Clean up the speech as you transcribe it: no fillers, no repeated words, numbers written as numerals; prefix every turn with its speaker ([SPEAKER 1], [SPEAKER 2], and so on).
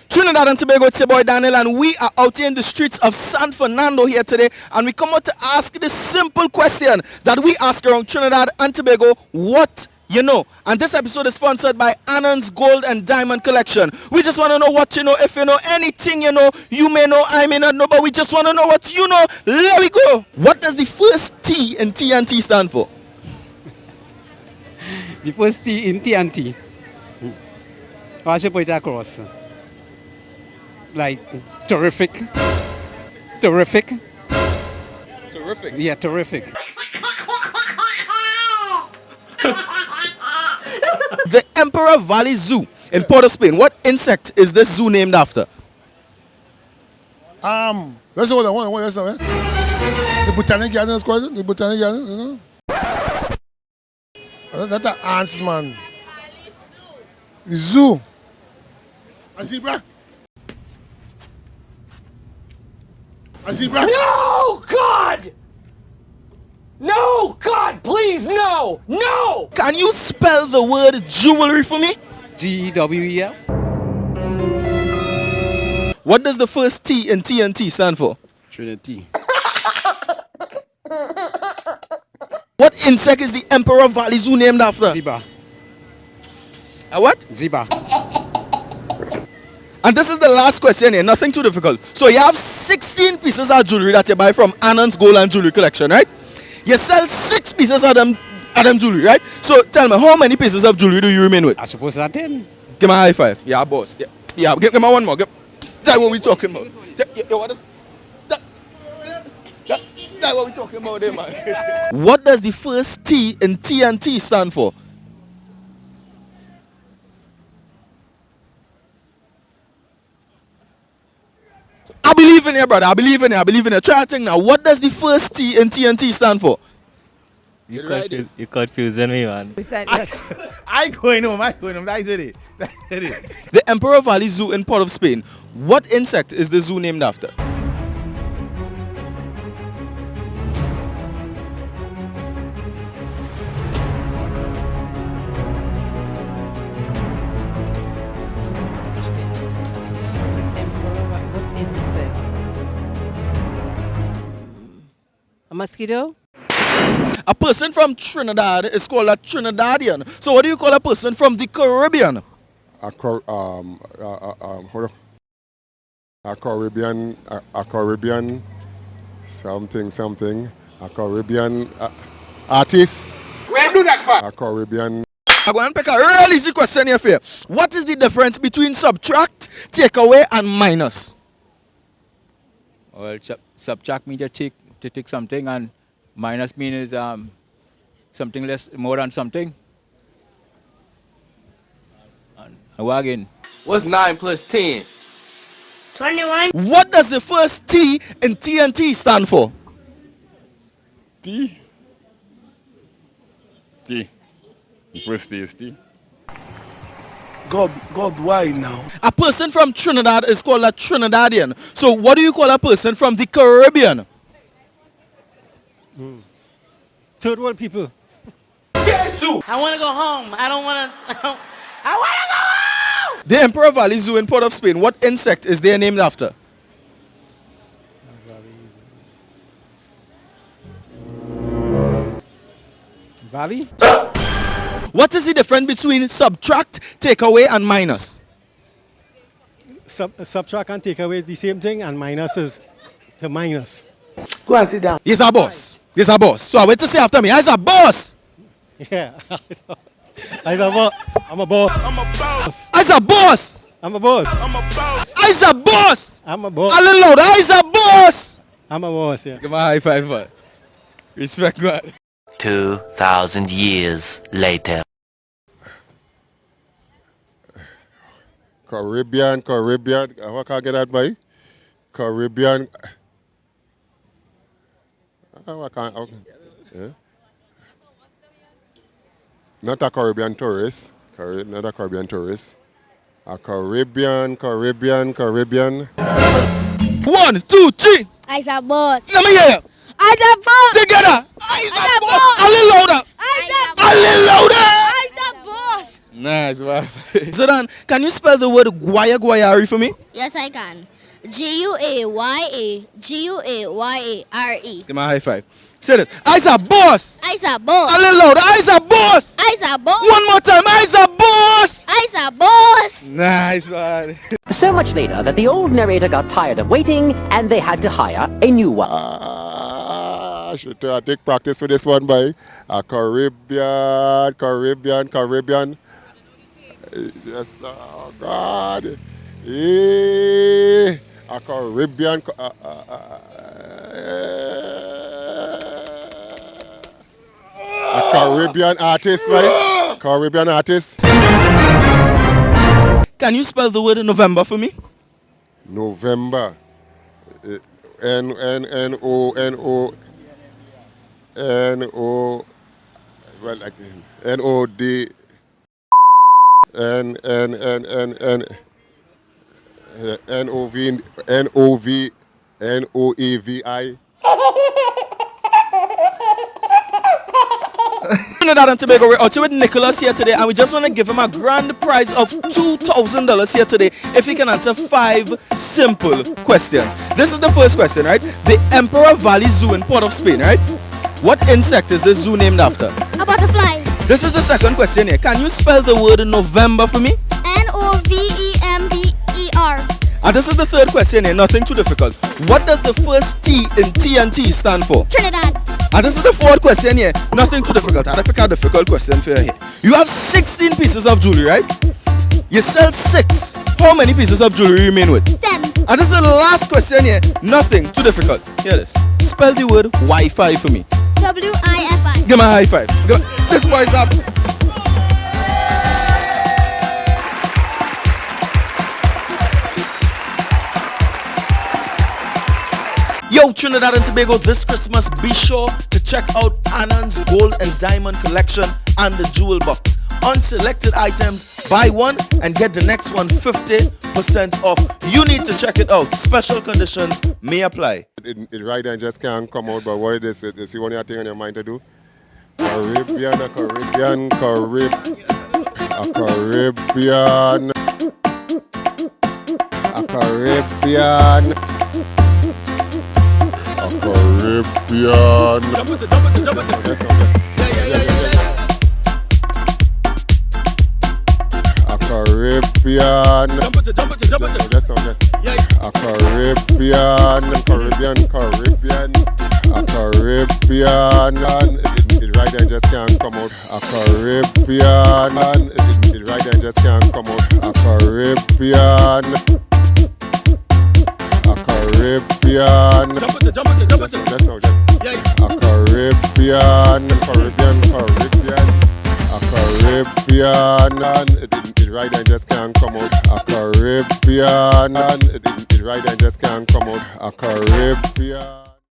[SPEAKER 1] Trinidad and Tobago, it's your boy Daniel, and we are out here in the streets of San Fernando here today, and we come out to ask this simple question that we ask around Trinidad and Tobago: what you know? And this episode is sponsored by Anand's Gold and Diamond Collection. We just want to know what you know. If you know anything, you know, you may know, I may not know, but we just want to know what you know. There we go. What does the first T in TNT stand for?
[SPEAKER 2] The first T in TNT. I should put it across. Like, terrific. Terrific.
[SPEAKER 1] Terrific.
[SPEAKER 2] Yeah, terrific.
[SPEAKER 1] The Emperor Valley Zoo in Port of Spain. What insect is this zoo named after?
[SPEAKER 3] Let's hold on one second. The Botanic Gardens, the Botanic Gardens, you know? That's an ants, man. The zoo. A zebra. A zebra.
[SPEAKER 4] No, God! No, God, please, no! No!
[SPEAKER 1] Can you spell the word jewelry for me?
[SPEAKER 2] GEWEL.
[SPEAKER 1] What does the first T in TNT stand for?
[SPEAKER 3] Trinity.
[SPEAKER 1] What insect is the Emperor Valley Zoo named after?
[SPEAKER 2] Zebra.
[SPEAKER 1] What?
[SPEAKER 2] Zebra.
[SPEAKER 1] And this is the last question here, nothing too difficult. So you have 16 pieces of jewelry that you buy from Anand's Gold and Jewelry Collection, right? You sell 6 pieces of them jewelry, right? So tell me, how many pieces of jewelry do you remain with?
[SPEAKER 2] I suppose that's 10.
[SPEAKER 1] Give me a high five. Yeah, boss. Yeah. Give me one more. That's what we talking about. That's what we talking about there, man. What does the first T in TNT stand for? I believe in you, brother. I believe in you. Try to think now. What does the first T in TNT stand for?
[SPEAKER 5] You confusing me, man.
[SPEAKER 3] I going home. I did it.
[SPEAKER 1] The Emperor Valley Zoo in Port of Spain. What insect is the zoo named after?
[SPEAKER 6] A mosquito?
[SPEAKER 1] A person from Trinidad is called a Trinidadian. So what do you call a person from the Caribbean?
[SPEAKER 3] A Caribbean, something. A Caribbean artist.
[SPEAKER 4] Where do that for?
[SPEAKER 3] A Caribbean.
[SPEAKER 1] I'm going to pick a real easy question here for you. What is the difference between subtract, take away, and minus?
[SPEAKER 5] Well, subtract means to take something, and minus means something less, more than something. And a wagon.
[SPEAKER 7] What's 9 plus 10?
[SPEAKER 8] 21.
[SPEAKER 1] What does the first T in TNT stand for?
[SPEAKER 9] T. The first T is T.
[SPEAKER 3] God, why now?
[SPEAKER 1] A person from Trinidad is called a Trinidadian. So what do you call a person from the Caribbean?
[SPEAKER 2] Third world people.
[SPEAKER 6] I want to go home. I don't want to. I want to go home!
[SPEAKER 1] The Emperor Valley Zoo in Port of Spain. What insect is there named after?
[SPEAKER 2] Valley?
[SPEAKER 1] What is the difference between subtract, take away, and minus?
[SPEAKER 2] Subtract and take away is the same thing, and minus is the minus.
[SPEAKER 4] Go and sit down.
[SPEAKER 1] He's a boss. So I wait to say after me. He's a boss.
[SPEAKER 2] Yeah. I'm a boss. I'm a boss.
[SPEAKER 1] He's a boss.
[SPEAKER 2] I'm a boss.
[SPEAKER 1] He's a boss.
[SPEAKER 2] I'm a boss.
[SPEAKER 1] A little louder. He's a boss.
[SPEAKER 2] I'm a boss, yeah.
[SPEAKER 1] Give me a high five, man. Respect, man.
[SPEAKER 10] 2,000 years later.
[SPEAKER 3] Caribbean. How can I get that by? Caribbean. Yeah. Not a Caribbean tourist. Not a Caribbean tourist. A Caribbean.
[SPEAKER 1] 1, 2, 3.
[SPEAKER 8] I's a boss.
[SPEAKER 1] Let me hear you.
[SPEAKER 8] I's a boss.
[SPEAKER 1] Together. I's a boss.
[SPEAKER 8] boss.
[SPEAKER 1] A little louder.
[SPEAKER 8] I's a
[SPEAKER 1] A little louder.
[SPEAKER 8] I's a boss.
[SPEAKER 1] Nice, wow. So then, can you spell the word guayari for me?
[SPEAKER 8] Yes, I can. Guayare.
[SPEAKER 1] Give me a high five. Say this. I's a boss.
[SPEAKER 8] I's a boss.
[SPEAKER 1] A little louder. I's a boss.
[SPEAKER 8] I's a boss.
[SPEAKER 1] One more time. I's a boss.
[SPEAKER 8] I's a boss.
[SPEAKER 1] Nice one.
[SPEAKER 11] So much later that the old narrator got tired of waiting and they had to hire a new one.
[SPEAKER 3] I should take practice for this one, boy. Caribbean. Yes, oh God. A Caribbean. A Caribbean artist, right? Caribbean artist.
[SPEAKER 1] Can you spell the word November for me?
[SPEAKER 3] November. N-O. Well, like N-O-D. N-O-V-I.
[SPEAKER 1] Trinidad and Tobago, we're out here with Nicholas here today, and we just want to give him a grand prize of $2,000 here today if he can answer 5 simple questions. This is the first question, right? The Emperor Valley Zoo in Port of Spain, right? What insect is this zoo named after?
[SPEAKER 8] A butterfly.
[SPEAKER 1] This is the second question here. Can you spell the word November for me?
[SPEAKER 8] November.
[SPEAKER 1] And this is the third question here, nothing too difficult. What does the first T in TNT stand for?
[SPEAKER 8] Trinidad.
[SPEAKER 1] And this is the fourth question here, nothing too difficult. I'll pick a difficult question for you here. You have 16 pieces of jewelry, right? You sell 6. How many pieces of jewelry remain with?
[SPEAKER 8] 10.
[SPEAKER 1] And this is the last question here, nothing too difficult. Hear this. Spell the word Wi-Fi for me.
[SPEAKER 8] W-I-F-I.
[SPEAKER 1] Give me a high five. This boy's up. Yo, Trinidad and Tobago, this Christmas, be sure to check out Anand's Gold and Diamond Collection and the Jewel Box. On selected items, buy one and get the next one 50% off. You need to check it out. Special conditions may apply.
[SPEAKER 3] It right and just can't come out, but what it is, you see one thing on your mind to do? Caribbean. A Caribbean.
[SPEAKER 1] Jump it.
[SPEAKER 3] That's not it. A Caribbean.
[SPEAKER 1] Jump it.
[SPEAKER 3] That's not it. A Caribbean. A Caribbean. It right and just can't come out. A Caribbean. It right and just can't come out. A Caribbean. A Caribbean.
[SPEAKER 1] Jump it.
[SPEAKER 3] That's not it. A Caribbean. A Caribbean. It right and just can't come out. A Caribbean. It right and just can't come out. A Caribbean.